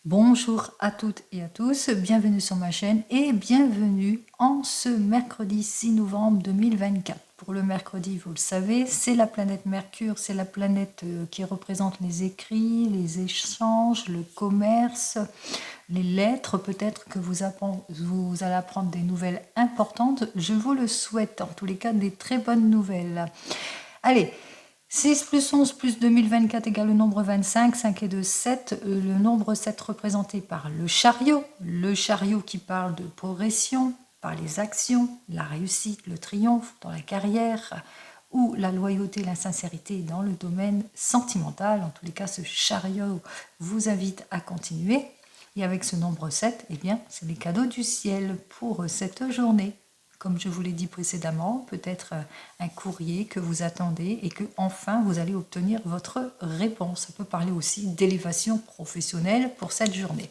Bonjour à toutes et à tous, bienvenue sur ma chaîne et bienvenue en ce mercredi 6 novembre 2024. Pour le mercredi, vous le savez, c'est la planète Mercure, c'est la planète qui représente les écrits, les échanges, le commerce, les lettres. Peut-être que vous allez apprendre des nouvelles importantes. Je vous le souhaite, en tous les cas, des très bonnes nouvelles. Allez, 6 plus 11 plus 2024 égale le nombre 25, 5 et 2, 7. Le nombre 7 représenté par le chariot qui parle de progression, par les actions, la réussite, le triomphe dans la carrière, ou la loyauté, la sincérité dans le domaine sentimental. En tous les cas, ce chariot vous invite à continuer. Et avec ce nombre 7, eh bien, c'est les cadeaux du ciel pour cette journée. Comme je vous l'ai dit précédemment, peut-être un courrier que vous attendez et que enfin vous allez obtenir votre réponse. Ça peut parler aussi d'élévation professionnelle pour cette journée.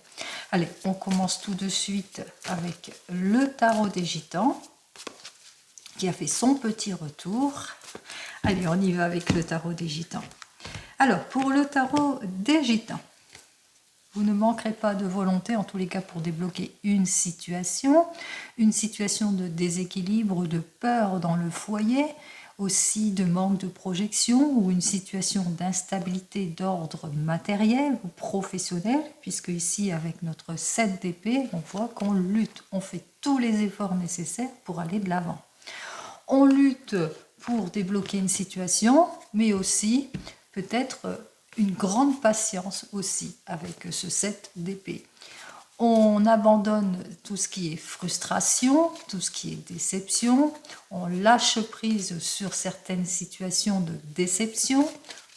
Allez, on commence tout de suite avec le tarot des gitans qui a fait son petit retour. Allez, on y va avec le tarot des gitans. Alors, pour le tarot des gitans, vous ne manquerez pas de volonté, en tous les cas, pour débloquer une situation de déséquilibre, de peur dans le foyer, aussi de manque de projection ou une situation d'instabilité d'ordre matériel ou professionnel, puisque ici, avec notre 7 d'épée, on voit qu'on lutte, on fait tous les efforts nécessaires pour aller de l'avant. On lutte pour débloquer une situation, mais aussi peut-être une grande patience aussi avec ce 7 d'épée. On abandonne tout ce qui est frustration, tout ce qui est déception, on lâche prise sur certaines situations de déception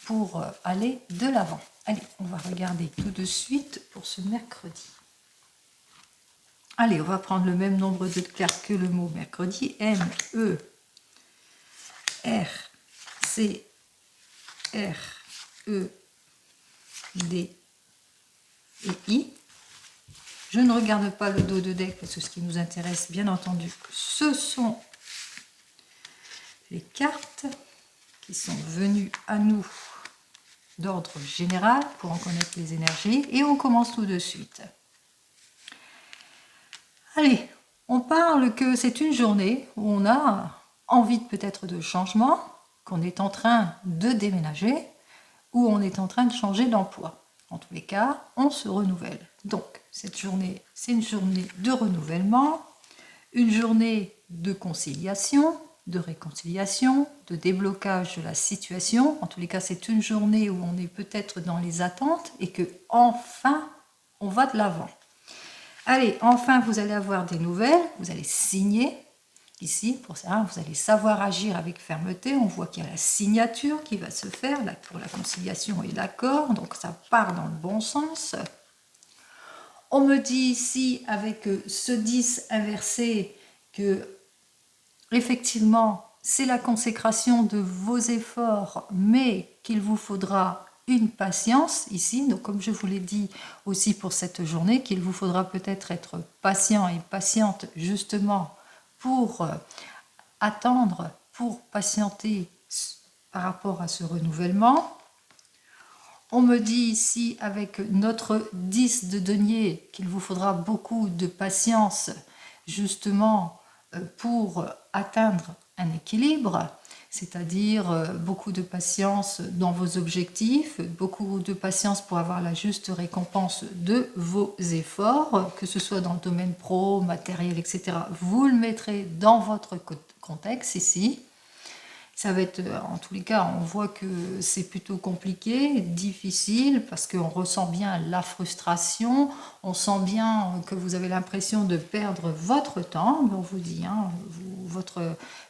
pour aller de l'avant. Allez, on va regarder tout de suite pour ce mercredi. Allez, on va prendre le même nombre de cartes que le mot mercredi. M, E, R, C, R, E, D et I. Je ne regarde pas le dos de deck parce que ce qui nous intéresse, bien entendu, ce sont les cartes qui sont venues à nous d'ordre général pour en connaître les énergies. Et on commence tout de suite. Allez, on parle que c'est une journée où on a envie peut-être de changement, qu'on est en train de déménager ou on est en train de changer d'emploi. En tous les cas, on se renouvelle. Donc, cette journée, c'est une journée de renouvellement, une journée de conciliation, de réconciliation, de déblocage de la situation. En tous les cas, c'est une journée où on est peut-être dans les attentes et que enfin, on va de l'avant. Allez, enfin, vous allez avoir des nouvelles, vous allez signer. Ici, pour ça, vous allez savoir agir avec fermeté. On voit qu'il y a la signature qui va se faire là, pour la conciliation et l'accord. Donc, ça part dans le bon sens. On me dit ici, avec ce 10 inversé, que effectivement, c'est la consécration de vos efforts, mais qu'il vous faudra une patience ici. Donc, comme je vous l'ai dit aussi pour cette journée, qu'il vous faudra peut-être être patient et patiente justement pour attendre, pour patienter par rapport à ce renouvellement. On me dit ici avec notre 10 de denier qu'il vous faudra beaucoup de patience justement pour atteindre un équilibre, c'est-à-dire beaucoup de patience dans vos objectifs, beaucoup de patience pour avoir la juste récompense de vos efforts, que ce soit dans le domaine pro, matériel, etc. Vous le mettrez dans votre contexte ici. Ça va être, en tous les cas, on voit que c'est plutôt compliqué, difficile, parce qu'on ressent bien la frustration, on sent bien que vous avez l'impression de perdre votre temps, mais on vous dit, hein,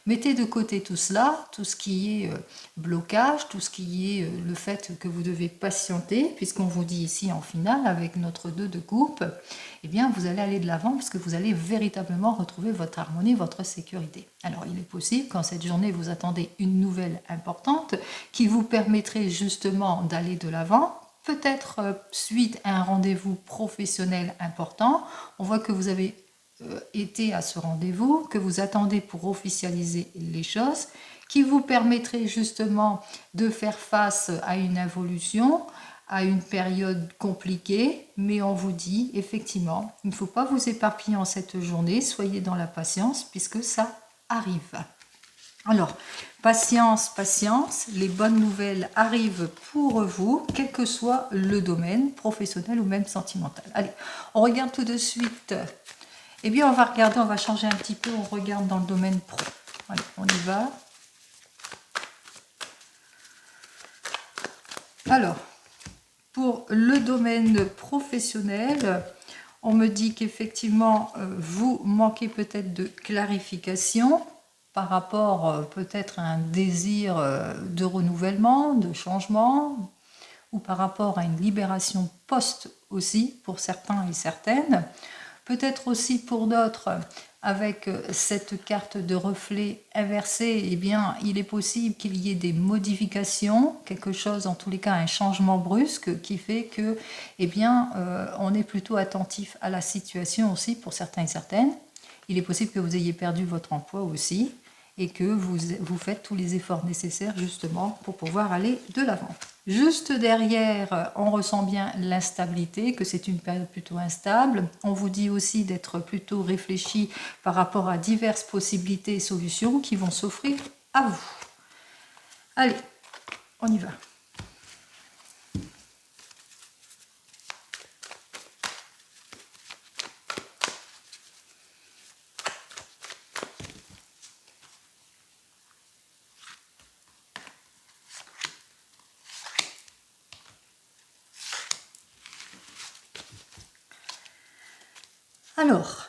mettez de côté tout cela, tout ce qui est blocage, tout ce qui est le fait que vous devez patienter, puisqu'on vous dit ici en finale, avec notre 2 de coupe, eh bien vous allez aller de l'avant, parce que vous allez véritablement retrouver votre harmonie, votre sécurité. Alors il est possible qu'en cette journée, vous attendez une nouvelle importante qui vous permettrait justement d'aller de l'avant, peut-être suite à un rendez-vous professionnel important. On voit que vous avez été à ce rendez-vous, que vous attendez pour officialiser les choses, qui vous permettrait justement de faire face à une évolution, à une période compliquée, mais on vous dit effectivement, il ne faut pas vous éparpiller en cette journée, soyez dans la patience puisque ça arrive. Alors, patience, patience, les bonnes nouvelles arrivent pour vous, quel que soit le domaine, professionnel ou même sentimental. Allez, on regarde tout de suite. Eh bien, on va regarder, on va changer un petit peu, on regarde dans le domaine pro. Allez, on y va. Alors, pour le domaine professionnel, on me dit qu'effectivement, vous manquez peut-être de clarification par rapport peut-être à un désir de renouvellement, de changement, ou par rapport à une libération post aussi pour certains et certaines. Peut-être aussi pour d'autres, avec cette carte de reflet inversée, eh bien, il est possible qu'il y ait des modifications, quelque chose, en tous les cas, un changement brusque qui fait que, eh bien, on est plutôt attentif à la situation aussi pour certains et certaines. Il est possible que vous ayez perdu votre emploi aussi et que vous faites tous les efforts nécessaires justement pour pouvoir aller de l'avant. Juste derrière, on ressent bien l'instabilité, que c'est une période plutôt instable. On vous dit aussi d'être plutôt réfléchi par rapport à diverses possibilités et solutions qui vont s'offrir à vous. Allez, on y va. Alors,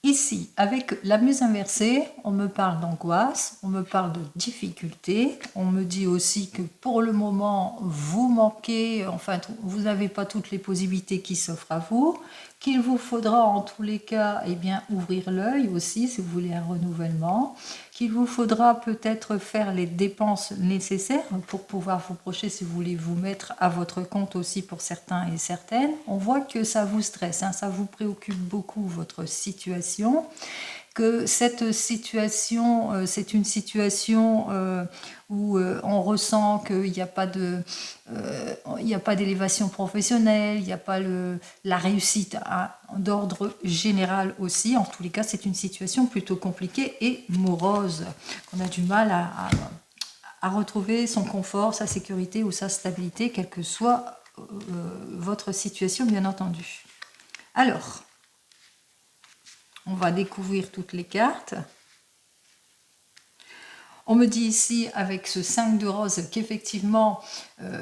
ici, avec la muse inversée, on me parle d'angoisse, on me parle de difficulté, on me dit aussi que pour le moment, vous manquez, enfin, vous n'avez pas toutes les possibilités qui s'offrent à vous, qu'il vous faudra en tous les cas, eh bien, ouvrir l'œil aussi si vous voulez un renouvellement, qu'il vous faudra peut-être faire les dépenses nécessaires pour pouvoir vous projeter si vous voulez vous mettre à votre compte aussi pour certains et certaines. On voit que ça vous stresse, ça vous préoccupe beaucoup votre situation, que cette situation, c'est une situation où on ressent qu'il n'y a pas d'élévation professionnelle, il n'y a pas la réussite d'ordre général aussi. En tous les cas, c'est une situation plutôt compliquée et morose, qu'on a du mal à retrouver son confort, sa sécurité ou sa stabilité, quelle que soit votre situation, bien entendu. Alors, on va découvrir toutes les cartes. On me dit ici, avec ce 5 de rose, qu'effectivement,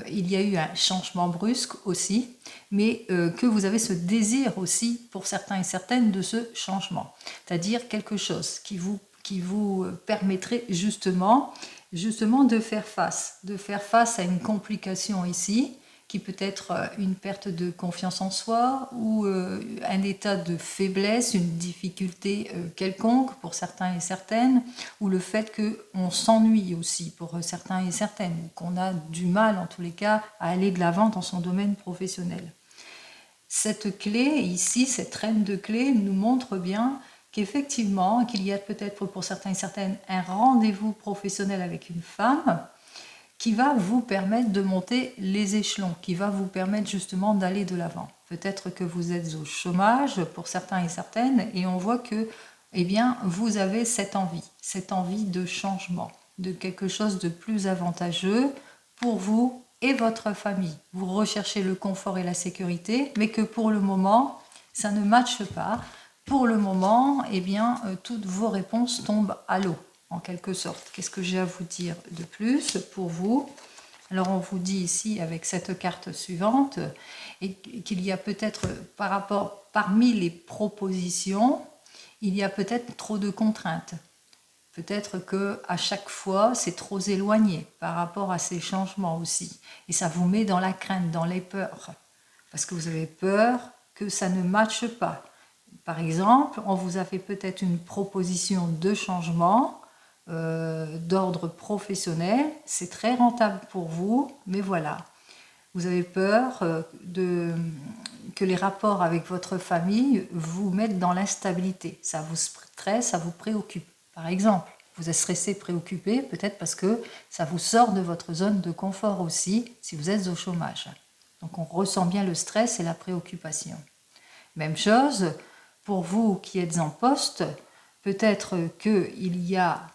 il y a eu un changement brusque aussi, mais que vous avez ce désir aussi, pour certains et certaines, de ce changement. C'est-à-dire quelque chose qui vous permettrait justement de faire face à une complication ici, qui peut être une perte de confiance en soi ou un état de faiblesse, une difficulté quelconque pour certains et certaines, ou le fait qu'on s'ennuie aussi pour certains et certaines, qu'on a du mal en tous les cas à aller de l'avant dans son domaine professionnel. Cette clé ici, cette reine de clé nous montre bien qu'effectivement, qu'il y a peut-être pour certains et certaines un rendez-vous professionnel avec une femme, qui va vous permettre de monter les échelons, qui va vous permettre justement d'aller de l'avant. Peut-être que vous êtes au chômage pour certains et certaines, et on voit que eh bien, vous avez cette envie de changement, de quelque chose de plus avantageux pour vous et votre famille. Vous recherchez le confort et la sécurité, mais que pour le moment, ça ne matche pas. Pour le moment, eh bien, toutes vos réponses tombent à l'eau, en quelque sorte. Qu'est-ce que j'ai à vous dire de plus pour vous? Alors on vous dit ici avec cette carte suivante et qu'il y a peut-être parmi les propositions, il y a peut-être trop de contraintes. Peut-être que à chaque fois c'est trop éloigné par rapport à ces changements aussi, et ça vous met dans la crainte, dans les peurs, parce que vous avez peur que ça ne matche pas. Par exemple, on vous a fait peut-être une proposition de changement d'ordre professionnel, c'est très rentable pour vous, mais voilà, vous avez peur que les rapports avec votre famille vous mettent dans l'instabilité, ça vous stresse, ça vous préoccupe. Par exemple, vous êtes stressé, préoccupé, peut-être parce que ça vous sort de votre zone de confort aussi, si vous êtes au chômage. Donc on ressent bien le stress et la préoccupation. Même chose, pour vous qui êtes en poste, peut-être qu'il y a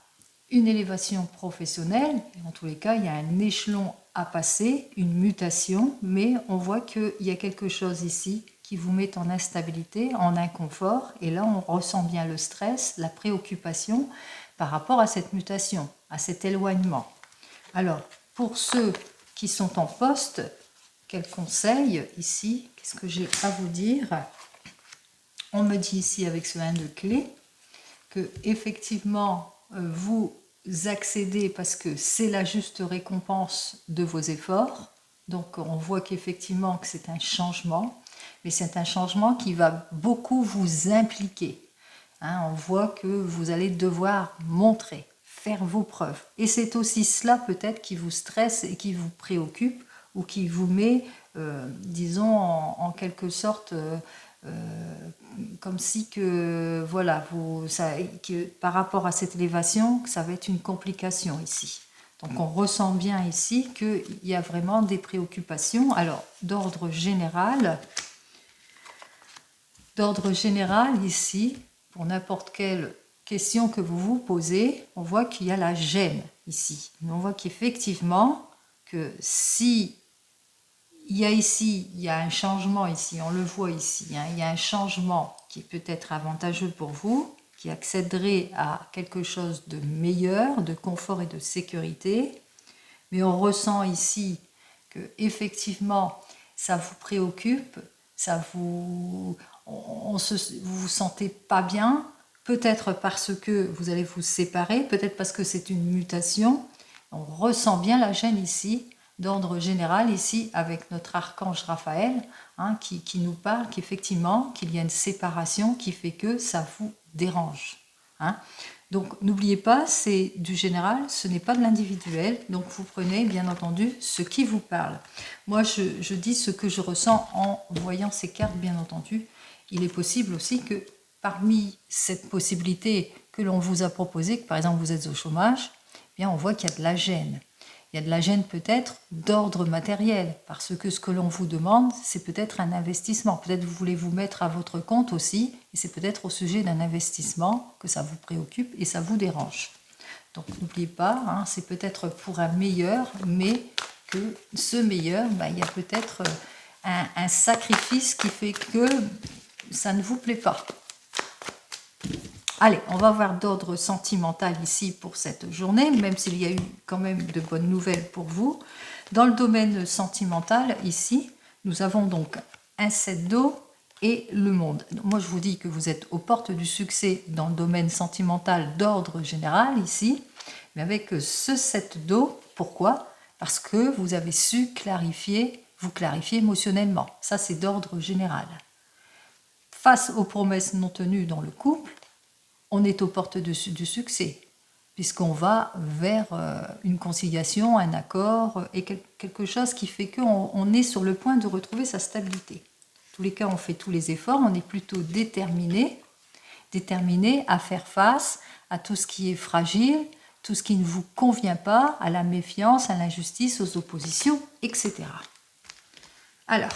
une élévation professionnelle, en tous les cas, il y a un échelon à passer, une mutation, mais on voit qu'il y a quelque chose ici qui vous met en instabilité, en inconfort, et là on ressent bien le stress, la préoccupation par rapport à cette mutation, à cet éloignement. Alors, pour ceux qui sont en poste, quel conseil ici? Qu'est-ce que j'ai à vous dire? On me dit ici avec ce 1 de clé que effectivement vous accédez parce que c'est la juste récompense de vos efforts. Donc on voit qu'effectivement que c'est un changement, mais c'est un changement qui va beaucoup vous impliquer. On voit que vous allez devoir montrer, faire vos preuves. Et c'est aussi cela peut-être qui vous stresse et qui vous préoccupe ou qui vous met, disons, en quelque sorte, comme si que, voilà, que par rapport à cette élévation, ça va être une complication ici. Donc on ressent bien ici qu'il y a vraiment des préoccupations. Alors, d'ordre général ici, pour n'importe quelle question que vous vous posez, on voit qu'il y a la gêne ici. Mais on voit qu'effectivement, que si il y a un changement ici, on le voit ici, il y a un changement qui peut être avantageux pour vous, qui accéderait à quelque chose de meilleur, de confort et de sécurité, mais on ressent ici que effectivement ça vous préoccupe, vous vous sentez pas bien, peut-être parce que vous allez vous séparer, peut-être parce que c'est une mutation. On ressent bien la gêne ici, d'ordre général ici, avec notre archange Raphaël, qui nous parle qu'effectivement, qu'il y a une séparation qui fait que ça vous dérange. Donc n'oubliez pas, c'est du général, ce n'est pas de l'individuel, donc vous prenez bien entendu ce qui vous parle. Moi je dis ce que je ressens en voyant ces cartes, bien entendu. Il est possible aussi que parmi cette possibilité que l'on vous a proposée, que par exemple vous êtes au chômage, eh bien on voit qu'il y a de la gêne. Il y a de la gêne peut-être d'ordre matériel, parce que ce que l'on vous demande, c'est peut-être un investissement. Peut-être vous voulez vous mettre à votre compte aussi, et c'est peut-être au sujet d'un investissement que ça vous préoccupe et ça vous dérange. Donc n'oubliez pas, c'est peut-être pour un meilleur, mais que ce meilleur, il y a peut-être un sacrifice qui fait que ça ne vous plaît pas. Allez, on va voir d'ordre sentimental ici pour cette journée, même s'il y a eu quand même de bonnes nouvelles pour vous. Dans le domaine sentimental, ici, nous avons donc un 7 d'eau et le monde. Moi, je vous dis que vous êtes aux portes du succès dans le domaine sentimental d'ordre général ici, mais avec ce 7 d'eau, pourquoi? Parce que vous avez su vous clarifier émotionnellement. Ça, c'est d'ordre général. Face aux promesses non tenues dans le couple, on est aux portes du succès, puisqu'on va vers une conciliation, un accord, et quelque chose qui fait qu'on est sur le point de retrouver sa stabilité. En tous les cas, on fait tous les efforts, on est plutôt déterminé à faire face à tout ce qui est fragile, tout ce qui ne vous convient pas, à la méfiance, à l'injustice, aux oppositions, etc. Alors,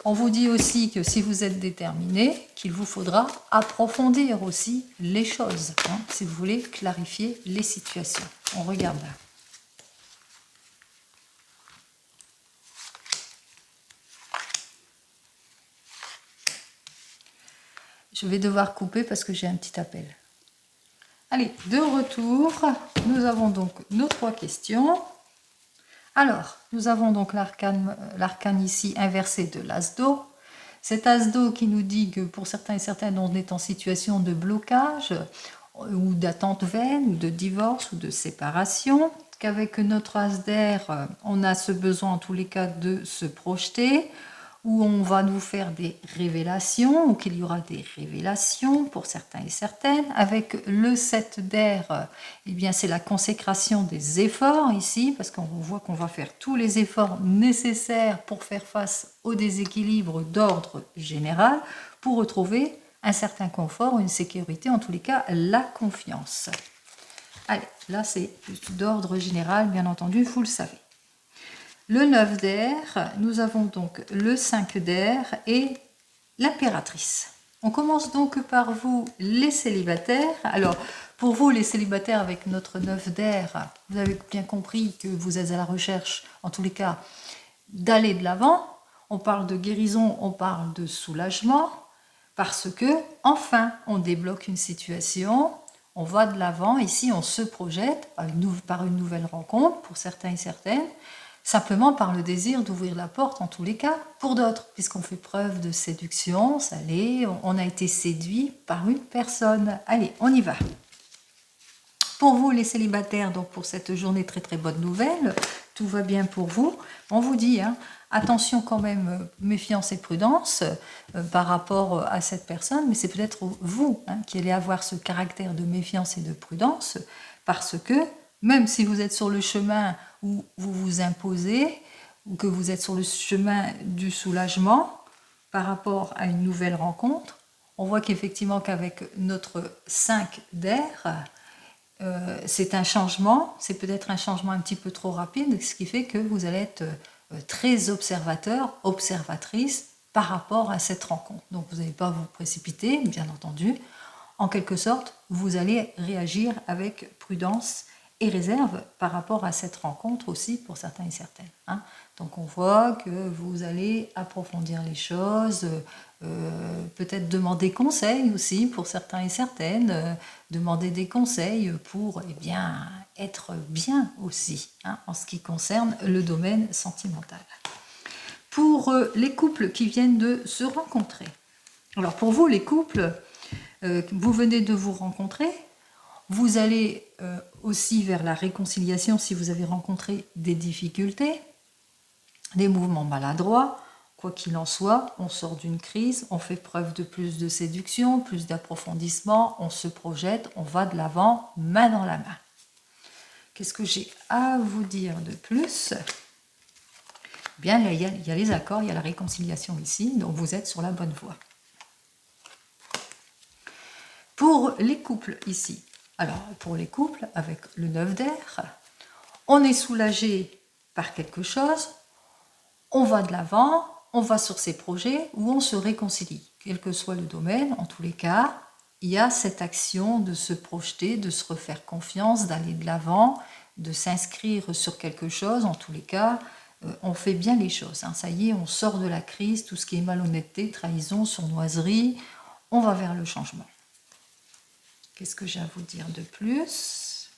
on vous dit aussi que si vous êtes déterminé, qu'il vous faudra approfondir aussi les choses, si vous voulez clarifier les situations. On regarde là. Je vais devoir couper parce que j'ai un petit appel. Allez, de retour, nous avons donc nos 3 questions. Alors, nous avons donc l'arcane ici inversé de l'as d'eau. Cet as d'eau qui nous dit que pour certains et certaines, on est en situation de blocage ou d'attente vaine, ou de divorce ou de séparation, qu'avec notre as d'air, on a ce besoin en tous les cas de se projeter, où on va nous faire des révélations, ou qu'il y aura des révélations pour certains et certaines. Avec le 7 d'air, eh bien c'est la consécration des efforts ici, parce qu'on voit qu'on va faire tous les efforts nécessaires pour faire face au déséquilibre d'ordre général, pour retrouver un certain confort, une sécurité, en tous les cas la confiance. Allez, là c'est d'ordre général, bien entendu, vous le savez. le 9 d'air, nous avons donc le 5 d'air et l'impératrice. On commence donc par vous, les célibataires. Alors, pour vous, les célibataires, avec notre 9 d'air, vous avez bien compris que vous êtes à la recherche, en tous les cas, d'aller de l'avant. On parle de guérison, on parle de soulagement, parce que, enfin, on débloque une situation, on va de l'avant. Ici, on se projette par une nouvelle rencontre, pour certains et certaines, simplement par le désir d'ouvrir la porte, en tous les cas, pour d'autres, puisqu'on fait preuve de séduction, ça l'est, on a été séduit par une personne. Allez, on y va. Pour vous, les célibataires, donc pour cette journée, très très bonne nouvelle, tout va bien pour vous. On vous dit, attention quand même, méfiance et prudence par rapport à cette personne, mais c'est peut-être vous qui allez avoir ce caractère de méfiance et de prudence, parce que même si vous êtes sur le chemin où vous vous imposez, ou que vous êtes sur le chemin du soulagement par rapport à une nouvelle rencontre, on voit qu'effectivement qu'avec notre 5 d'air, c'est un changement, c'est peut-être un changement un petit peu trop rapide, ce qui fait que vous allez être très observateur, observatrice par rapport à cette rencontre. Donc vous n'allez pas vous précipiter, bien entendu. En quelque sorte, vous allez réagir avec prudence et réserve par rapport à cette rencontre aussi pour certains et certaines. Donc on voit que vous allez approfondir les choses, peut-être demander conseil aussi pour certains et certaines, demander des conseils pour être bien aussi en ce qui concerne le domaine sentimental. Pour les couples qui viennent de se rencontrer. Alors pour vous, les couples, vous venez de vous rencontrer, vous allez aussi vers la réconciliation si vous avez rencontré des difficultés, des mouvements maladroits. Quoi qu'il en soit, on sort d'une crise, on fait preuve de plus de séduction, plus d'approfondissement, on se projette, on va de l'avant, main dans la main. Qu'est-ce que j'ai à vous dire de plus ? Bien, il y a les accords, il y a la réconciliation ici, donc vous êtes sur la bonne voie. Pour les couples ici, alors pour les couples avec le 9 d'air, on est soulagé par quelque chose, on va de l'avant, on va sur ses projets ou on se réconcilie. Quel que soit le domaine, en tous les cas, il y a cette action de se projeter, de se refaire confiance, d'aller de l'avant, de s'inscrire sur quelque chose. En tous les cas, on fait bien les choses. Ça y est, on sort de la crise, tout ce qui est malhonnêteté, trahison, sournoiserie, on va vers le changement. Qu'est-ce que j'ai à vous dire de plus ?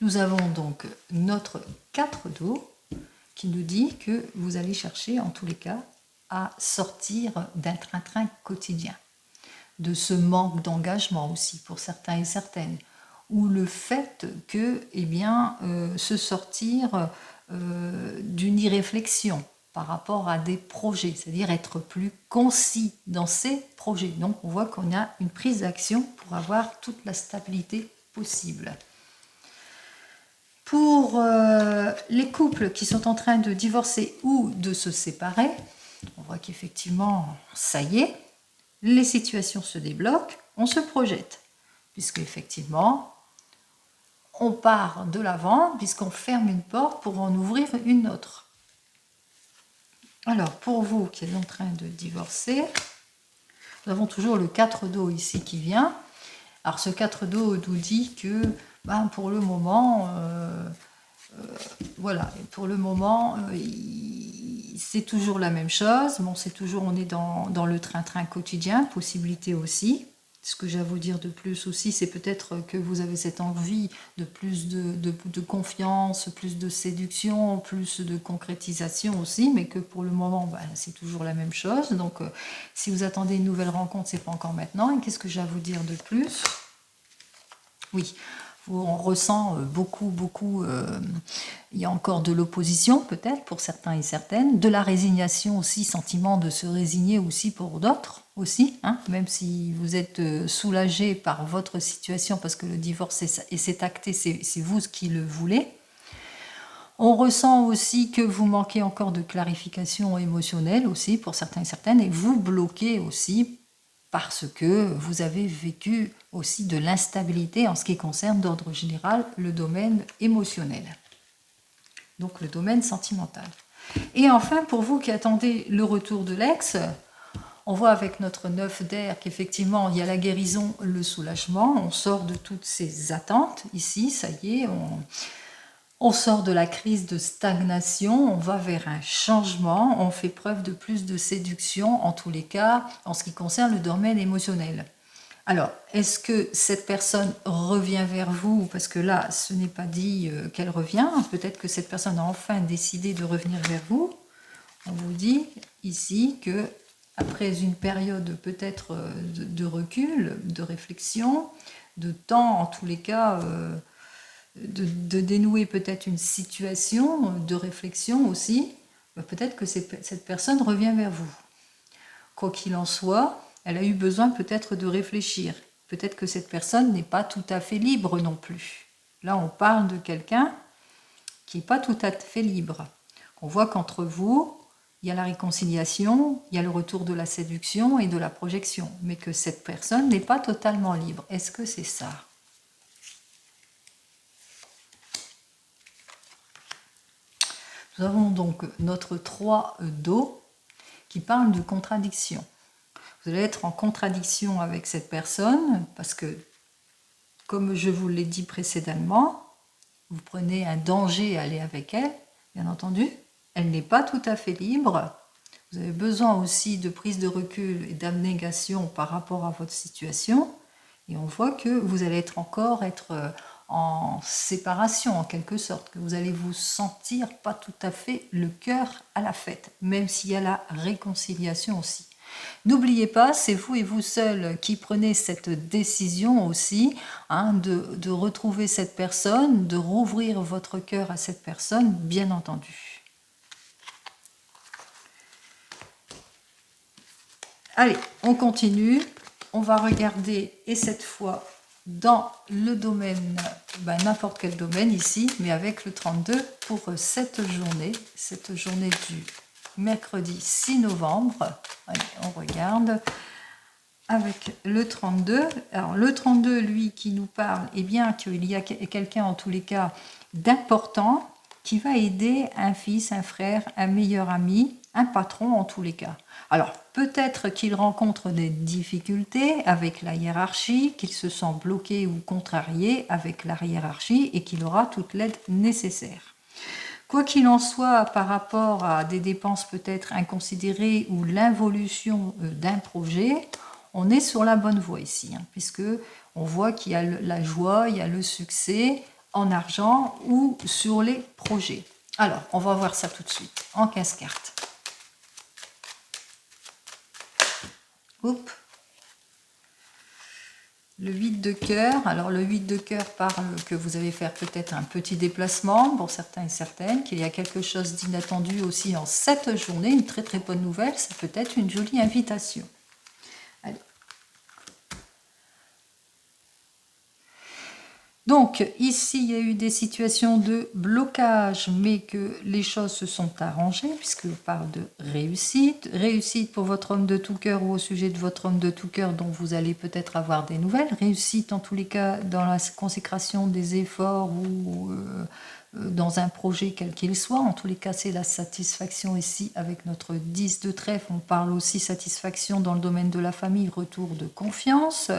Nous avons donc notre 4 d'eau qui nous dit que vous allez chercher, en tous les cas, à sortir d'un train-train quotidien, de ce manque d'engagement aussi pour certains et certaines, ou le fait que, se sortir d'une irréflexion par rapport à des projets, c'est-à-dire être plus concis dans ces projets. Donc on voit qu'on a une prise d'action pour avoir toute la stabilité possible. Pour les couples qui sont en train de divorcer ou de se séparer, on voit qu'effectivement, ça y est, les situations se débloquent, on se projette, puisque effectivement, on part de l'avant, puisqu'on ferme une porte pour en ouvrir une autre. Alors, pour vous qui êtes en train de divorcer, nous avons toujours le 4 d'eau ici qui vient. Alors, ce 4 d'eau nous dit que, pour le moment, c'est toujours la même chose. Bon, on est dans le train-train quotidien, possibilité aussi. Ce que j'ai à vous dire de plus aussi, c'est peut-être que vous avez cette envie de plus de confiance, plus de séduction, plus de concrétisation aussi, mais que pour le moment, c'est toujours la même chose. Donc, si vous attendez une nouvelle rencontre, c'est pas encore maintenant. Et qu'est-ce que j'ai à vous dire de plus ? Oui, on ressent beaucoup, il y a encore de l'opposition peut-être pour certains et certaines, de la résignation aussi, sentiment de se résigner aussi pour d'autres aussi, même si vous êtes soulagé par votre situation parce que le divorce c'est acté, c'est vous qui le voulez. On ressent aussi que vous manquez encore de clarification émotionnelle aussi pour certains et certaines, et vous bloquez aussi parce que vous avez vécu aussi de l'instabilité en ce qui concerne d'ordre général le domaine émotionnel. donc le domaine sentimental. Et enfin, pour vous qui attendez le retour de l'ex, on voit avec notre 9 d'air qu'effectivement, il y a la guérison, le soulagement, on sort de toutes ces attentes, ici, ça y est, on sort de la crise de stagnation, on va vers un changement, on fait preuve de plus de séduction, en tous les cas, en ce qui concerne le domaine émotionnel. Alors, est-ce que cette personne revient vers vous? Parce que là, ce n'est pas dit qu'elle revient. Peut-être que cette personne a enfin décidé de revenir vers vous. On vous dit ici que après une période peut-être de recul, de réflexion, de temps en tous les cas, de dénouer peut-être une situation, de réflexion aussi, peut-être que cette personne revient vers vous. Quoi qu'il en soit, elle a eu besoin peut-être de réfléchir. Peut-être que cette personne n'est pas tout à fait libre non plus. Là, on parle de quelqu'un qui n'est pas tout à fait libre. On voit qu'entre vous, il y a la réconciliation, il y a le retour de la séduction et de la projection, mais que cette personne n'est pas totalement libre. Est-ce que c'est ça? Nous avons donc notre 3 d'eau qui parle de contradiction. Vous allez être en contradiction avec cette personne parce que, comme je vous l'ai dit précédemment, vous prenez un danger à aller avec elle, bien entendu. Elle n'est pas tout à fait libre. Vous avez besoin aussi de prise de recul et d'abnégation par rapport à votre situation. Et on voit que vous allez encore être en séparation en quelque sorte, que vous allez vous sentir pas tout à fait le cœur à la fête, même s'il y a la réconciliation aussi. N'oubliez pas, c'est vous et vous seul qui prenez cette décision aussi, de retrouver cette personne, de rouvrir votre cœur à cette personne, bien entendu. Allez, on continue. On va regarder, et cette fois, dans le domaine, n'importe quel domaine ici, mais avec le 32 pour cette journée du mercredi 6 novembre. Allez, on regarde avec le 32. Alors le 32, lui, qui nous parle, eh bien qu'il y a quelqu'un en tous les cas d'important qui va aider un fils, un frère, un meilleur ami, un patron en tous les cas. Alors peut-être qu'il rencontre des difficultés avec la hiérarchie, qu'il se sent bloqué ou contrarié avec la hiérarchie et qu'il aura toute l'aide nécessaire. Quoi qu'il en soit, par rapport à des dépenses peut-être inconsidérées ou l'involution d'un projet, on est sur la bonne voie ici, puisque on voit qu'il y a la joie, il y a le succès en argent ou sur les projets. Alors, on va voir ça tout de suite en 15 cartes. Oups. Le 8 de cœur, alors le 8 de cœur parle que vous allez faire peut-être un petit déplacement pour certains et certaines, qu'il y a quelque chose d'inattendu aussi en cette journée, une très très bonne nouvelle, ça peut être une jolie invitation. Allez. Donc ici il y a eu des situations de blocage, mais que les choses se sont arrangées, puisqu'on parle de réussite. Réussite pour votre homme de tout cœur ou au sujet de votre homme de tout cœur dont vous allez peut-être avoir des nouvelles. Réussite en tous les cas dans la consécration des efforts ou dans un projet quel qu'il soit. En tous les cas, c'est la satisfaction ici avec notre 10 de trèfle. On parle aussi satisfaction dans le domaine de la famille, retour de confiance.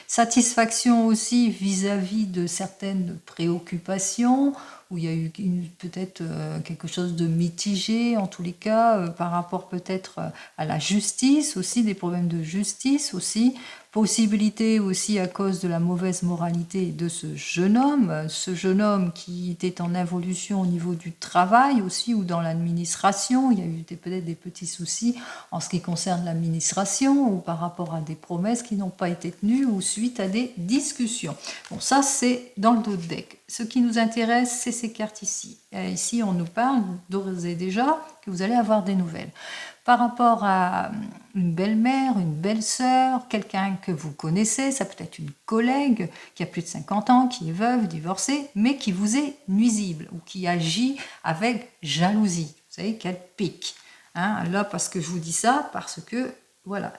Satisfaction aussi vis-à-vis de certaines préoccupations où il y a eu peut-être quelque chose de mitigé, en tous les cas, par rapport peut-être à la justice aussi, des problèmes de justice aussi, possibilité aussi à cause de la mauvaise moralité de ce jeune homme qui était en involution au niveau du travail aussi ou dans l'administration. Il y a eu peut-être des petits soucis en ce qui concerne l'administration ou par rapport à des promesses qui n'ont pas été tenues ou suite à des discussions. Bon, ça c'est dans le dos de deck. Ce qui nous intéresse, c'est ces cartes ici. Ici, on nous parle d'ores et déjà que vous allez avoir des nouvelles. Par rapport à une belle-mère, une belle-sœur, quelqu'un que vous connaissez, ça peut être une collègue qui a plus de 50 ans, qui est veuve, divorcée, mais qui vous est nuisible ou qui agit avec jalousie. Vous savez, qu'elle pique. Là, parce que je vous dis ça, parce que voilà,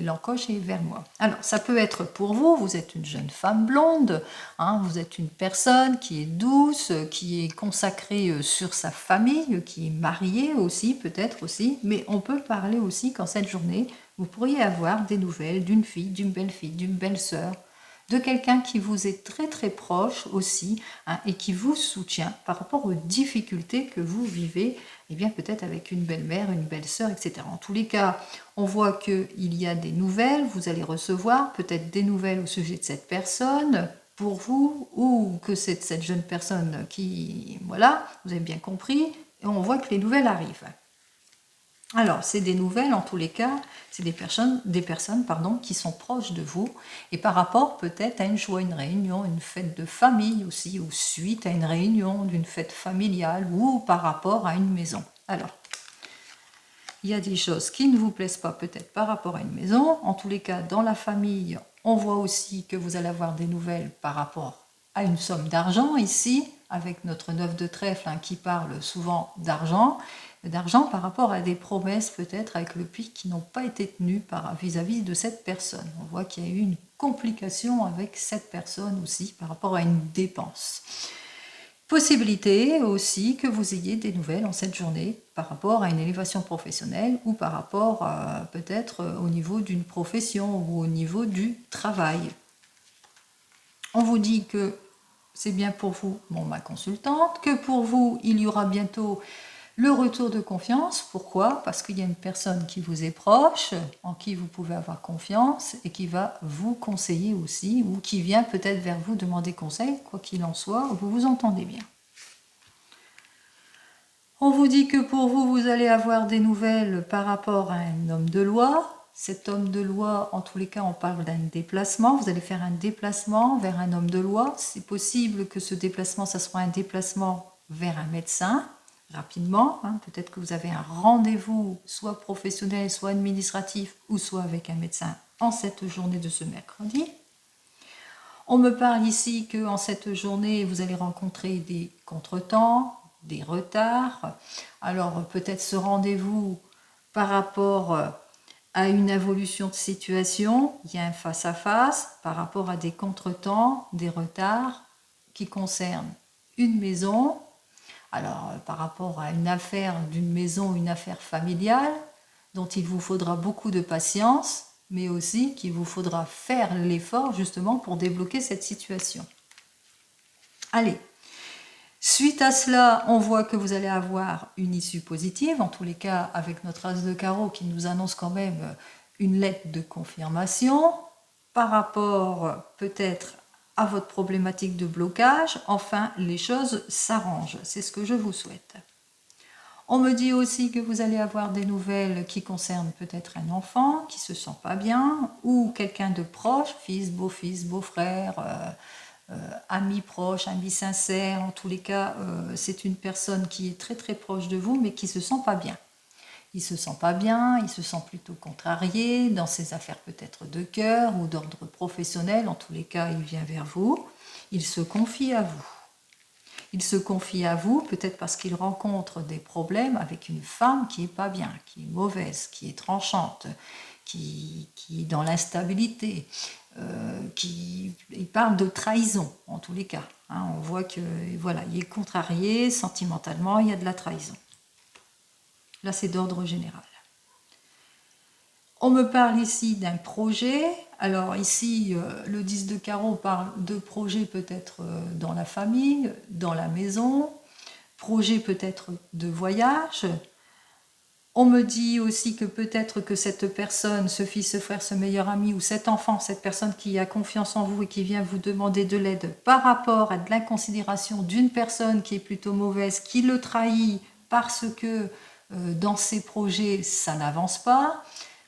l'encoche est vers moi. Alors, ça peut être pour vous, vous êtes une jeune femme blonde, hein, vous êtes une personne qui est douce, qui est consacrée sur sa famille, qui est mariée aussi, peut-être aussi, mais on peut parler aussi qu'en cette journée, vous pourriez avoir des nouvelles d'une fille, d'une belle-fille, d'une belle-sœur, de quelqu'un qui vous est très très proche aussi, hein, et qui vous soutient par rapport aux difficultés que vous vivez, et bien peut-être avec une belle-mère, une belle-sœur, etc. En tous les cas, on voit qu'il y a des nouvelles, vous allez recevoir peut-être des nouvelles au sujet de cette personne pour vous, ou que c'est cette jeune personne qui, voilà, vous avez bien compris, et on voit que les nouvelles arrivent. Alors, c'est des nouvelles, en tous les cas, c'est des personnes qui sont proches de vous, et par rapport peut-être à une joie, une réunion, une fête de famille aussi, ou suite à une réunion d'une fête familiale, ou par rapport à une maison. Alors, il y a des choses qui ne vous plaisent pas peut-être par rapport à une maison. En tous les cas, dans la famille, on voit aussi que vous allez avoir des nouvelles par rapport à une somme d'argent ici, avec notre 9 de trèfle qui parle souvent d'argent par rapport à des promesses peut-être avec le pic qui n'ont pas été tenues vis-à-vis de cette personne. On voit qu'il y a eu une complication avec cette personne aussi par rapport à une dépense. Possibilité aussi que vous ayez des nouvelles en cette journée par rapport à une élévation professionnelle ou par rapport peut-être au niveau d'une profession ou au niveau du travail. On vous dit que c'est bien pour vous, ma consultante, que pour vous, il y aura bientôt le retour de confiance. Pourquoi? Parce qu'il y a une personne qui vous est proche, en qui vous pouvez avoir confiance et qui va vous conseiller aussi, ou qui vient peut-être vers vous demander conseil, quoi qu'il en soit, vous vous entendez bien. On vous dit que pour vous, vous allez avoir des nouvelles par rapport à un homme de loi. Cet homme de loi, en tous les cas, on parle d'un déplacement. Vous allez faire un déplacement vers un homme de loi. C'est possible que ce déplacement, ça soit un déplacement vers un médecin, rapidement. Peut-être que vous avez un rendez-vous, soit professionnel, soit administratif, ou soit avec un médecin en cette journée de ce mercredi. On me parle ici qu'en cette journée, vous allez rencontrer des contretemps, des retards. Alors peut-être ce rendez-vous par rapport à une évolution de situation, il y a un face-à-face par rapport à des contretemps, des retards qui concernent une maison. Alors par rapport à une affaire d'une maison, une affaire familiale, dont il vous faudra beaucoup de patience, mais aussi qu'il vous faudra faire l'effort justement pour débloquer cette situation. Allez. Suite à cela, on voit que vous allez avoir une issue positive, en tous les cas avec notre as de carreau qui nous annonce quand même une lettre de confirmation par rapport peut-être à votre problématique de blocage. Enfin, les choses s'arrangent, c'est ce que je vous souhaite. On me dit aussi que vous allez avoir des nouvelles qui concernent peut-être un enfant qui se sent pas bien ou quelqu'un de proche, fils, beau-frère, ami proche, ami sincère, en tous les cas, c'est une personne qui est très très proche de vous, mais qui se sent pas bien. Il se sent pas bien, il se sent plutôt contrarié dans ses affaires peut-être de cœur ou d'ordre professionnel. En tous les cas, il vient vers vous, il se confie à vous. Il se confie à vous peut-être parce qu'il rencontre des problèmes avec une femme qui est pas bien, qui est mauvaise, qui est tranchante, qui est dans l'instabilité. Il parle de trahison en tous les cas. On voit que voilà, il est contrarié sentimentalement, il y a de la trahison. Là, c'est d'ordre général. On me parle ici d'un projet. Alors ici, le 10 de carreau parle de projet peut-être dans la famille, dans la maison, projet peut-être de voyage. On me dit aussi que peut-être que cette personne, ce fils, ce frère, ce meilleur ami ou cet enfant, cette personne qui a confiance en vous et qui vient vous demander de l'aide par rapport à de l'inconsidération d'une personne qui est plutôt mauvaise, qui le trahit parce que dans ses projets, ça n'avance pas,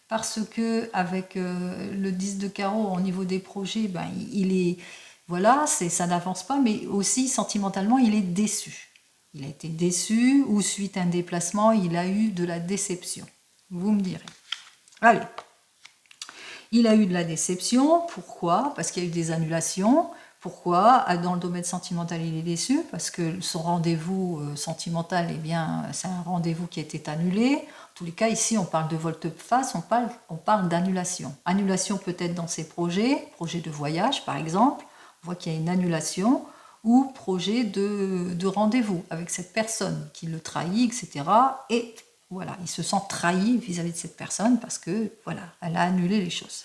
parce que avec le 10 de carreau au niveau des projets, il est, voilà, ça n'avance pas, mais aussi sentimentalement, il est déçu. Il a été déçu ou suite à un déplacement, il a eu de la déception. Vous me direz. Allez. Il a eu de la déception. Pourquoi? Parce qu'il y a eu des annulations. Pourquoi? Dans le domaine sentimental, il est déçu parce que son rendez-vous sentimental, eh bien, c'est un rendez-vous qui a été annulé. En tous les cas, ici, on parle de volte-face, on parle d'annulation. Annulation peut-être dans ses projets de voyage par exemple. On voit qu'il y a une annulation ou projet de rendez-vous avec cette personne qui le trahit, etc. Et voilà, il se sent trahi vis-à-vis de cette personne parce que voilà, elle a annulé les choses.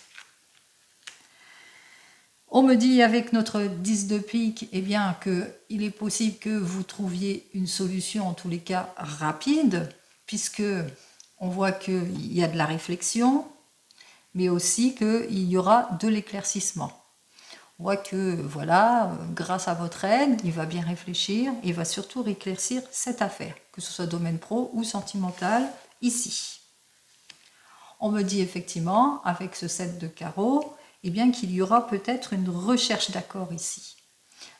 On me dit avec notre 10 de pique, eh bien qu'il est possible que vous trouviez une solution en tous les cas rapide, puisque on voit qu'il y a de la réflexion, mais aussi qu'il y aura de l'éclaircissement. On voit que, voilà, grâce à votre aide, il va bien réfléchir, et il va surtout éclaircir cette affaire, que ce soit domaine pro ou sentimental, ici. On me dit effectivement, avec ce 7 de carreau, eh bien qu'il y aura peut-être une recherche d'accord ici.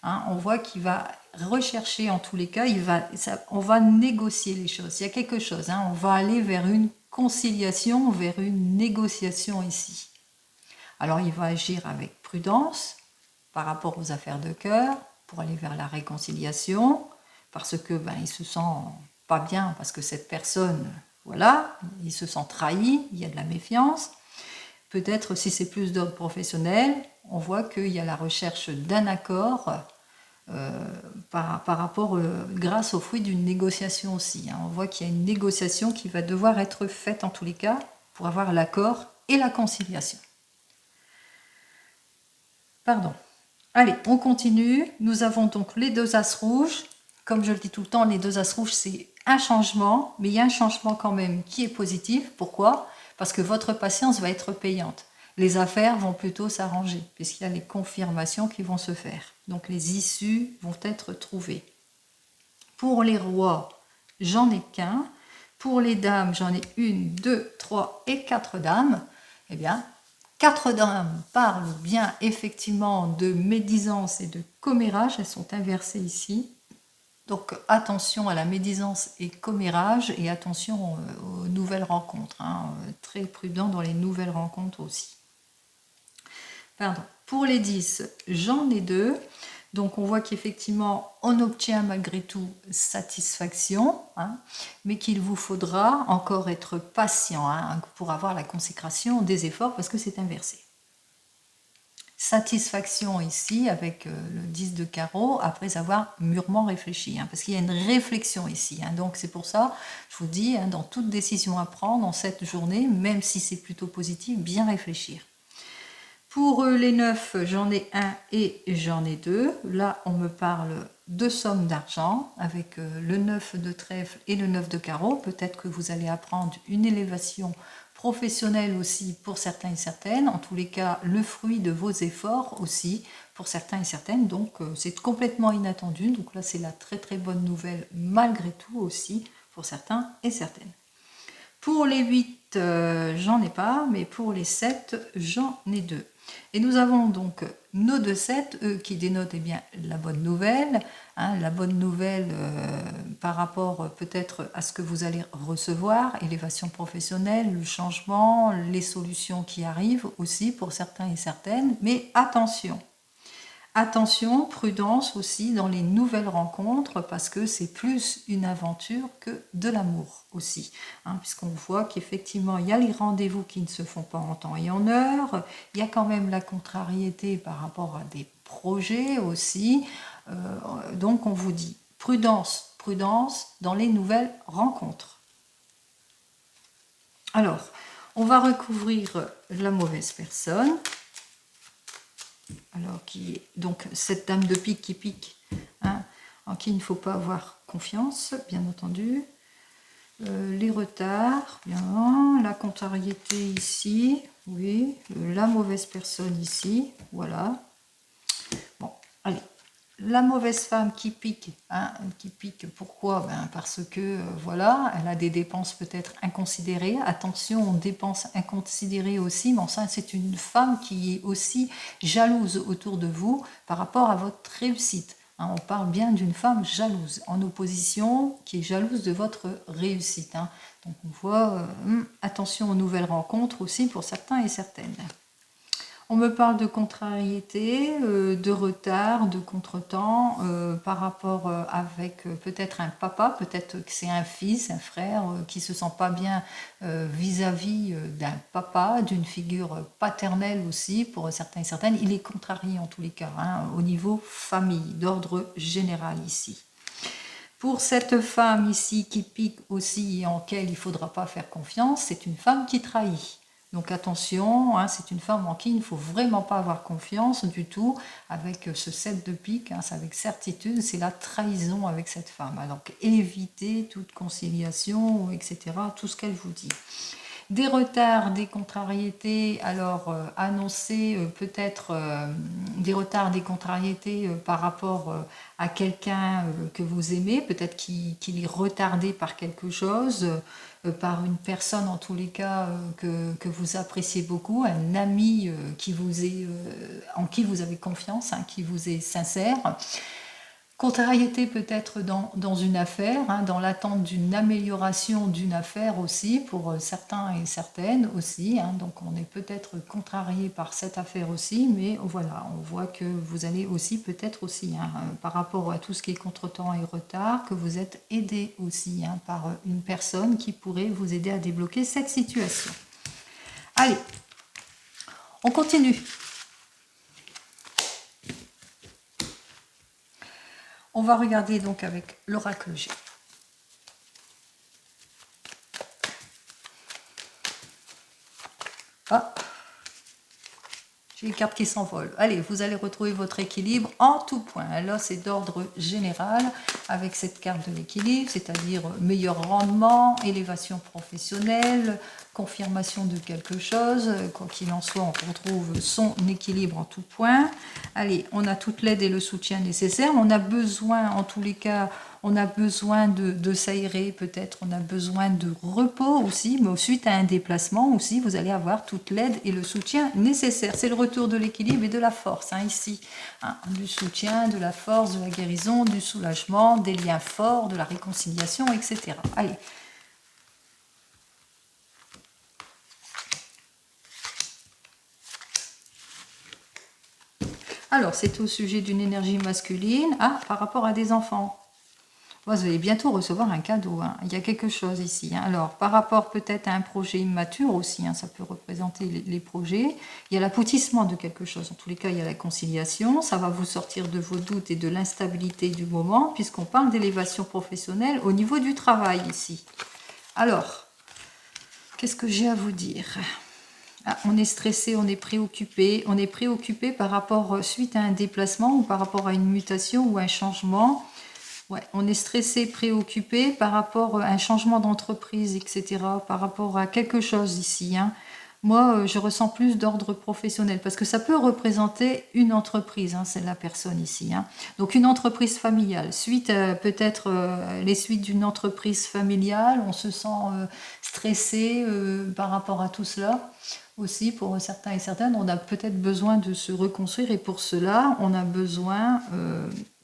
Hein, on voit qu'il va rechercher, en tous les cas, on va négocier les choses. Il y a quelque chose, hein, on va aller vers une conciliation, vers une négociation ici. Alors il va agir avec prudence par rapport aux affaires de cœur, pour aller vers la réconciliation, parce que il se sent pas bien, parce que cette personne, voilà, il se sent trahi, il y a de la méfiance. Peut-être si c'est plus d'ordre professionnel, on voit qu'il y a la recherche d'un accord par rapport, grâce au fruit d'une négociation aussi. Hein. On voit qu'il y a une négociation qui va devoir être faite en tous les cas pour avoir l'accord et la conciliation. Pardon. Allez, on continue. Nous avons donc les 2 as rouges. Comme je le dis tout le temps, les 2 as rouges, c'est un changement, mais il y a un changement quand même qui est positif. Pourquoi? Parce que votre patience va être payante. Les affaires vont plutôt s'arranger, puisqu'il y a les confirmations qui vont se faire. Donc les issues vont être trouvées. Pour les rois, j'en ai qu'un. Pour les dames, j'en ai 1, 2, 3 et 4 dames. Eh bien, 4 dames parlent bien effectivement de médisance et de commérage. Elles sont inversées ici. Donc attention à la médisance et commérage et attention aux nouvelles rencontres. Hein. Très prudent dans les nouvelles rencontres aussi. Pardon. Pour les 10, j'en ai 2. Donc on voit qu'effectivement on obtient malgré tout satisfaction, hein, mais qu'il vous faudra encore être patient hein, pour avoir la consécration des efforts parce que c'est inversé. Satisfaction ici avec le 10 de carreau après avoir mûrement réfléchi, hein, parce qu'il y a une réflexion ici. Hein, donc c'est pour ça, je vous dis, hein, dans toute décision à prendre en cette journée, même si c'est plutôt positif, bien réfléchir. Pour les 9, j'en ai 1 et j'en ai 2. Là, on me parle de sommes d'argent avec le 9 de trèfle et le 9 de carreau. Peut-être que vous allez apprendre une élévation professionnelle aussi pour certains et certaines. En tous les cas, le fruit de vos efforts aussi pour certains et certaines. Donc, c'est complètement inattendu. Donc là, c'est la très très bonne nouvelle malgré tout aussi pour certains et certaines. Pour les 8, j'en ai pas, mais pour les 7, j'en ai 2. Et nous avons donc nos 2 7, eux, qui dénotent eh bien, la bonne nouvelle. Hein, la bonne nouvelle par rapport peut-être à ce que vous allez recevoir, élévation professionnelle, le changement, les solutions qui arrivent aussi pour certains et certaines. Mais attention, attention, prudence aussi dans les nouvelles rencontres parce que c'est plus une aventure que de l'amour aussi. Hein, puisqu'on voit qu'effectivement, il y a les rendez-vous qui ne se font pas en temps et en heure. Il y a quand même la contrariété par rapport à des projets aussi. Donc on vous dit prudence, prudence dans les nouvelles rencontres. Alors, on va recouvrir la mauvaise personne. Alors, qui est donc cette dame de pique qui pique, hein, en qui il ne faut pas avoir confiance, bien entendu. Les retards, bien, la contrariété ici, oui, la mauvaise personne ici, voilà. Bon, allez. La mauvaise femme qui pique, hein, pourquoi? Parce que, voilà, elle a des dépenses peut-être inconsidérées. Attention aux dépenses inconsidérées aussi, mais enfin, c'est une femme qui est aussi jalouse autour de vous par rapport à votre réussite. Hein, on parle bien d'une femme jalouse, en opposition, qui est jalouse de votre réussite. Hein. Donc on voit, attention aux nouvelles rencontres aussi pour certains et certaines. On me parle de contrariété, de retard, de contretemps par rapport avec peut-être un papa, peut-être que c'est un fils, un frère qui se sent pas bien vis-à-vis d'un papa, d'une figure paternelle aussi pour certains et certaines. Il est contrarié en tous les cas, hein, au niveau famille, d'ordre général ici. Pour cette femme ici qui pique aussi et en laquelle il ne faudra pas faire confiance, c'est une femme qui trahit. Donc attention, hein, c'est une femme en qui il ne faut vraiment pas avoir confiance du tout. Avec ce 7 de pique, hein, c'est avec certitude, c'est la trahison avec cette femme. Donc évitez toute conciliation, etc., tout ce qu'elle vous dit. Des retards, des contrariétés, alors annoncer peut-être des retards, des contrariétés par rapport à quelqu'un que vous aimez, peut-être qu'il est retardé par quelque chose, par une personne en tous les cas que vous appréciez beaucoup, un ami en qui vous avez confiance, hein, qui vous est sincère. Contrariété peut-être dans une affaire, hein, dans l'attente d'une amélioration d'une affaire aussi, pour certains et certaines aussi. Hein, donc on est peut-être contrarié par cette affaire aussi, mais voilà, on voit que vous allez aussi peut-être aussi, hein, par rapport à tout ce qui est contretemps et retard, que vous êtes aidé aussi, hein, par une personne qui pourrait vous aider à débloquer cette situation. Allez, on continue. On va regarder donc avec l'oracle G. Ah, j'ai les cartes qui s'envolent. Allez, vous allez retrouver votre équilibre en tout point. Là, c'est d'ordre général avec cette carte de l'équilibre, c'est-à-dire meilleur rendement, élévation professionnelle, confirmation de quelque chose. Quoi qu'il en soit, on retrouve son équilibre en tout point. Allez, on a toute l'aide et le soutien nécessaire. On a besoin, en tous les cas, on a besoin de s'aérer peut-être, on a besoin de repos aussi, mais suite à un déplacement aussi, vous allez avoir toute l'aide et le soutien nécessaire. C'est le retour de l'équilibre et de la force, hein, ici. Hein, du soutien, de la force, de la guérison, du soulagement, des liens forts, de la réconciliation, etc. Allez. Alors, c'est au sujet d'une énergie masculine, par rapport à des enfants. Vous allez bientôt recevoir un cadeau, hein. Il y a quelque chose ici. Hein. Alors, par rapport peut-être à un projet immature aussi, hein, ça peut représenter les projets. Il y a l'aboutissement de quelque chose. En tous les cas, il y a la conciliation. Ça va vous sortir de vos doutes et de l'instabilité du moment, puisqu'on parle d'élévation professionnelle au niveau du travail ici. Alors, qu'est-ce que j'ai à vous dire ? On est stressé, on est préoccupé par rapport, suite à un déplacement ou par rapport à une mutation ou un changement. Ouais, on est stressé, préoccupé par rapport à un changement d'entreprise, etc., par rapport à quelque chose ici. Hein. Moi, je ressens plus d'ordre professionnel parce que ça peut représenter une entreprise, hein, c'est la personne ici. Hein. Donc une entreprise familiale, suite peut-être les suites d'une entreprise familiale, on se sent stressé par rapport à tout cela. Aussi, pour certains et certaines, on a peut-être besoin de se reconstruire et pour cela, on a besoin...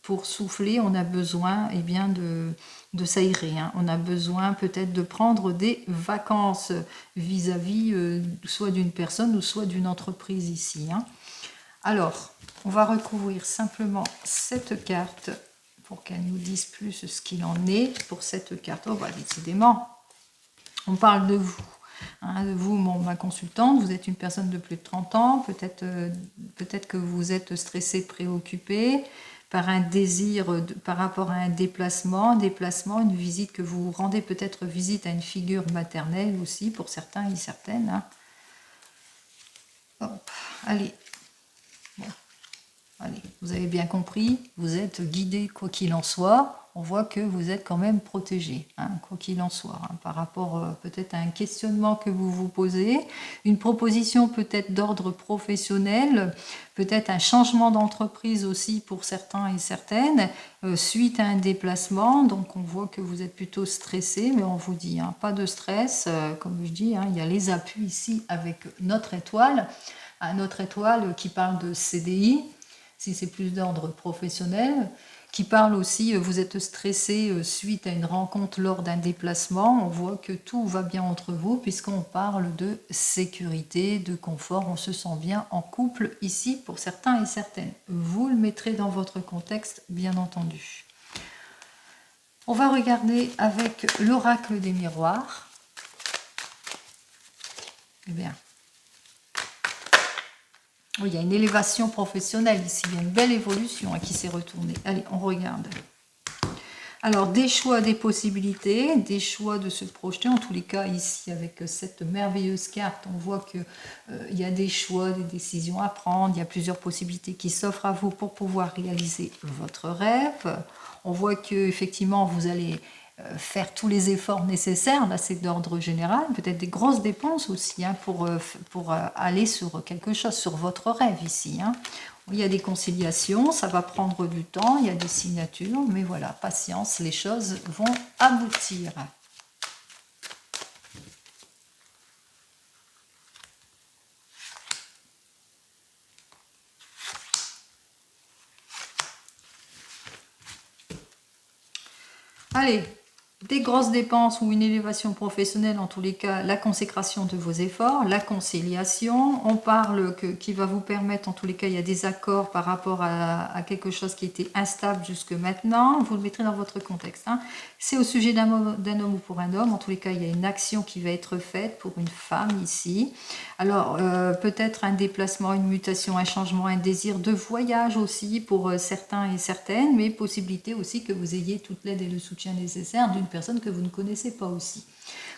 pour souffler, on a besoin bien, de s'aérer. Hein. On a besoin peut-être de prendre des vacances vis-à-vis soit d'une personne ou soit d'une entreprise ici. Hein. Alors, on va recouvrir simplement cette carte pour qu'elle nous dise plus ce qu'il en est pour cette carte. Oh, bah, décidément, on parle de vous. Hein, vous, ma consultante, vous êtes une personne de plus de 30 ans, peut-être que vous êtes stressé, préoccupé, par un désir par rapport à un déplacement, une visite que vous rendez peut-être visite à une figure maternelle aussi pour certains et certaines. Hein. Hop, allez. Bon. Allez, vous avez bien compris, vous êtes guidé quoi qu'il en soit. On voit que vous êtes quand même protégé, hein, quoi qu'il en soit, hein, par rapport peut-être à un questionnement que vous vous posez, une proposition peut-être d'ordre professionnel, peut-être un changement d'entreprise aussi pour certains et certaines, suite à un déplacement. Donc on voit que vous êtes plutôt stressé, mais on vous dit, hein, pas de stress, comme je dis, hein, il y a les appuis ici avec notre étoile qui parle de CDI, si c'est plus d'ordre professionnel, qui parle aussi, vous êtes stressé suite à une rencontre lors d'un déplacement. On voit que tout va bien entre vous puisqu'on parle de sécurité, de confort. On se sent bien en couple ici pour certains et certaines. Vous le mettrez dans votre contexte, bien entendu. On va regarder avec l'oracle des miroirs. Eh bien, oui, il y a une élévation professionnelle ici, il y a une belle évolution qui s'est retournée. Allez, on regarde. Alors, des choix, des possibilités, des choix de se projeter. En tous les cas, ici, avec cette merveilleuse carte, on voit qu'il y a des choix, des décisions à prendre. Il y a plusieurs possibilités qui s'offrent à vous pour pouvoir réaliser votre rêve. On voit qu'effectivement, vous allez faire tous les efforts nécessaires. Là, c'est d'ordre général. Peut-être des grosses dépenses aussi pour aller sur quelque chose, sur votre rêve ici. Il y a des conciliations, ça va prendre du temps, il y a des signatures, mais voilà, patience, les choses vont aboutir. Allez, des grosses dépenses ou une élévation professionnelle, en tous les cas, la consécration de vos efforts, la conciliation. On parle qui va vous permettre, en tous les cas, il y a des accords par rapport à quelque chose qui était instable jusque maintenant. Vous le mettrez dans votre contexte. C'est au sujet d'un homme ou pour un homme. En tous les cas, il y a une action qui va être faite pour une femme ici. Alors, peut-être un déplacement, une mutation, un changement, un désir de voyage aussi pour certains et certaines, mais possibilité aussi que vous ayez toute l'aide et le soutien nécessaire d'une personne que vous ne connaissez pas aussi.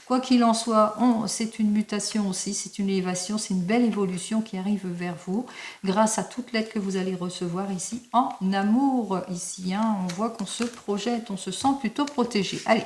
Quoi qu'il en soit, c'est une mutation aussi, c'est une élévation, c'est une belle évolution qui arrive vers vous grâce à toute l'aide que vous allez recevoir ici en amour. Ici, on voit qu'on se projette, on se sent plutôt protégé. Allez,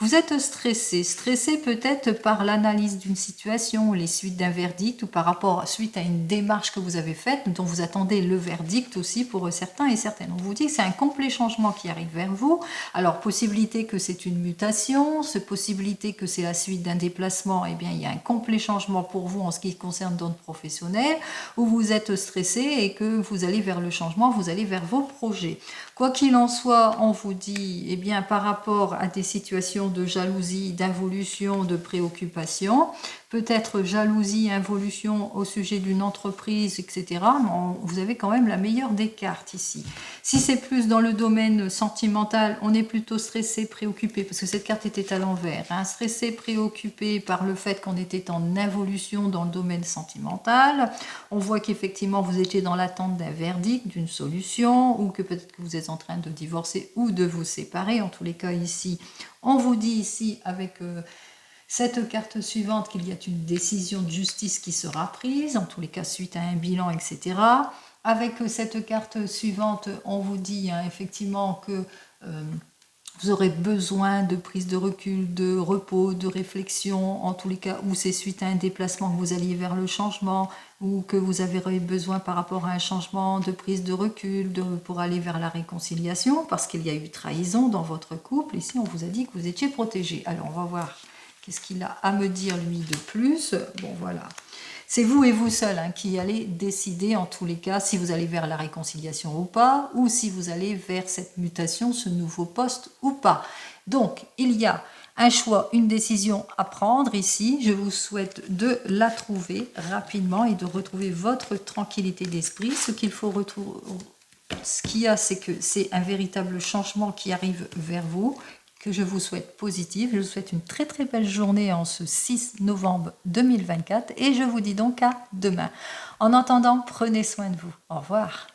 vous êtes stressé peut-être par l'analyse d'une situation, les suites d'un verdict ou par rapport suite à une démarche que vous avez faite dont vous attendez le verdict aussi pour certains et certaines. On vous dit que c'est un complet changement qui arrive vers vous. Alors, possibilité que c'est une mutation, possibilité que c'est la suite d'un déplacement, eh bien, il y a un complet changement pour vous en ce qui concerne votre professionnel, où vous êtes stressé et que vous allez vers le changement, vous allez vers vos projets. Quoi qu'il en soit, on vous dit, eh bien, par rapport à des situations de jalousie, d'involution, de préoccupation, peut-être jalousie, involution au sujet d'une entreprise, etc. Mais vous avez quand même la meilleure des cartes ici. Si c'est plus dans le domaine sentimental, on est plutôt stressé, préoccupé, parce que cette carte était à l'envers. Stressé, préoccupé par le fait qu'on était en involution dans le domaine sentimental. On voit qu'effectivement, vous étiez dans l'attente d'un verdict, d'une solution, ou que peut-être que vous êtes en train de divorcer ou de vous séparer. En tous les cas, ici, on vous dit ici avec cette carte suivante qu'il y a une décision de justice qui sera prise, en tous les cas suite à un bilan, etc. Avec cette carte suivante, on vous dit effectivement que vous aurez besoin de prise de recul, de repos, de réflexion, en tous les cas où c'est suite à un déplacement que vous alliez vers le changement ou que vous avez besoin par rapport à un changement de prise de recul pour aller vers la réconciliation parce qu'il y a eu trahison dans votre couple. Ici, on vous a dit que vous étiez protégé. Alors, on va voir qu'est-ce qu'il a à me dire lui de plus. Bon, voilà. C'est vous et vous seul qui allez décider en tous les cas si vous allez vers la réconciliation ou pas, ou si vous allez vers cette mutation, ce nouveau poste ou pas. Donc, il y a un choix, une décision à prendre ici. Je vous souhaite de la trouver rapidement et de retrouver votre tranquillité d'esprit. Ce qu'il faut retrouver, ce qu'il y a, c'est que c'est un véritable changement qui arrive vers vous, que je vous souhaite positive. Je vous souhaite une très très belle journée en ce 6 novembre 2024 et je vous dis donc à demain. En attendant, prenez soin de vous. Au revoir.